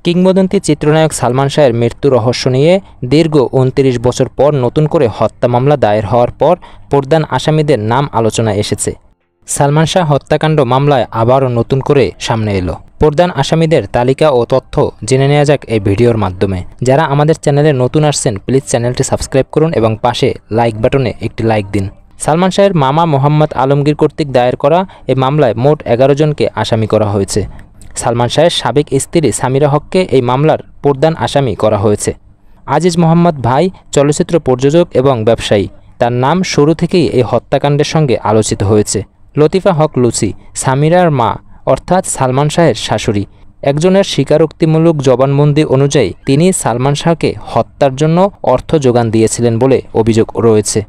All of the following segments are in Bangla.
কিংবদন্তি চিত্রনায়ক সালমান শাহের মৃত্যু রহস্য নিয়ে দীর্ঘ ২৯ বছর পর নতুন করে হত্যা মামলা দায়ের হওয়ার পর প্রধান আসামিদের নাম আলোচনায় এসেছে। সালমান শাহ হত্যাকাণ্ড মামলায় আবারও নতুন করে সামনে এলো। প্রধান আসামিদের তালিকা ও তথ্য জেনে নেওয়া যাক এই ভিডিওর মাধ্যমে। যারা আমাদের চ্যানেলে নতুন আসছেন প্লিজ চ্যানেলটি সাবস্ক্রাইব করুন এবং পাশে লাইক বাটনে একটি লাইক দিন। সালমান শাহের মামা মোহাম্মদ আলমগীর কর্তৃক দায়ের করা এই মামলায় মোট ১১ জনকে আসামি করা হয়েছে। সালমান শাহের সাবেক স্ত্রী সামিরা হককে এই মামলার প্রধান আসামি করা হয়েছে। আজিজ মোহাম্মদ ভাই চলচ্চিত্র প্রযোজক এবং ব্যবসায়ী। তার নাম শুরু থেকেই এই হত্যাকাণ্ডের সঙ্গে আলোচিত হয়েছে। লতিফা হক লুসি সামিরার মা অর্থাৎ সালমান শাহের শাশুড়ি। একজনের স্বীকারোক্তিমূলক জবানবন্দি অনুযায়ী তিনি সালমান শাহকে হত্যার জন্য অর্থ যোগান দিয়েছিলেন বলে অভিযোগ রয়েছে।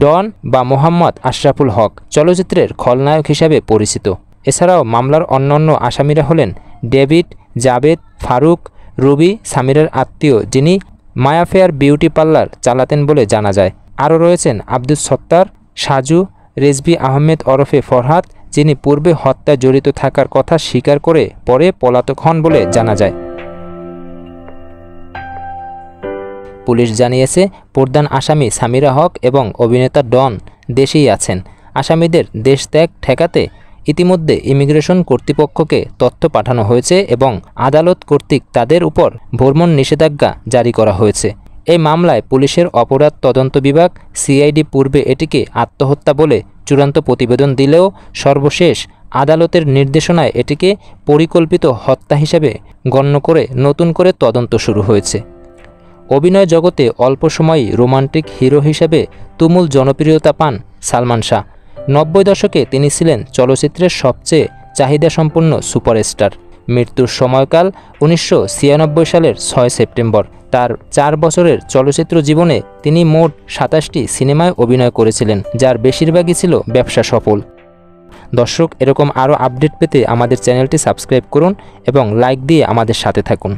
ডন বা মোহাম্মদ আশরাফুল হক চলচ্চিত্রের খলনায়ক হিসাবে পরিচিত। এছাড়াও মামলার অন্যান্য আসামিরা হলেন ডেভিড, জাবেদ, ফারুক, রুবি সামিরার আত্মীয়, যিনি মায়াফেয়ার বিউটি পার্লার চালাতেন বলে জানা যায়। আরও রয়েছেন আব্দুস সত্তার, সাজু, রেজভি আহমেদ ওরফে ফরহাদ, যিনি পূর্বে হত্যায় জড়িত থাকার কথা স্বীকার করে পরে পলাতক হন বলে জানা যায়। পুলিশ জানিয়েছে প্রধান আসামি সামিরা হক এবং অভিনেতা ডন দেশেই আছেন। আসামিদের দেশ ত্যাগ ঠেকাতে ইতিমধ্যে ইমিগ্রেশন কর্তৃপক্ষকে তথ্য পাঠানো হয়েছে এবং আদালত কর্তৃক তাদের উপর ভ্রমণ নিষেধাজ্ঞা জারি করা হয়েছে। এই মামলায় পুলিশের অপরাধ তদন্ত বিভাগ সিআইডি পূর্বে এটিকে আত্মহত্যা বলে চূড়ান্ত প্রতিবেদন দিলেও সর্বশেষ আদালতের নির্দেশনায় এটিকে পরিকল্পিত হত্যা হিসেবে গণ্য করে নতুন করে তদন্ত শুরু হয়েছে। অভিনয় জগতে অল্প সময়ই রোমান্টিক হিরো হিসেবে তুমুল জনপ্রিয়তা পান সালমান শাহ। ৯০ দশকে তিনি ছিলেন চলচ্চিত্রের সবচেয়ে চাহিদাসম্পন্ন সুপারস্টার। মৃত্যুর সময়কাল ১৯৯৬ সালের ৬ সেপ্টেম্বর। তার ৪ বছরের চলচ্চিত্র জীবনে তিনি মোট ২৭টি সিনেমায় অভিনয় করেছিলেন, যার বেশিরভাগই ছিল ব্যবসা সফল। দর্শক, এরকম আরও আপডেট পেতে আমাদের চ্যানেলটি সাবস্ক্রাইব করুন এবং লাইক দিয়ে আমাদের সাথে থাকুন।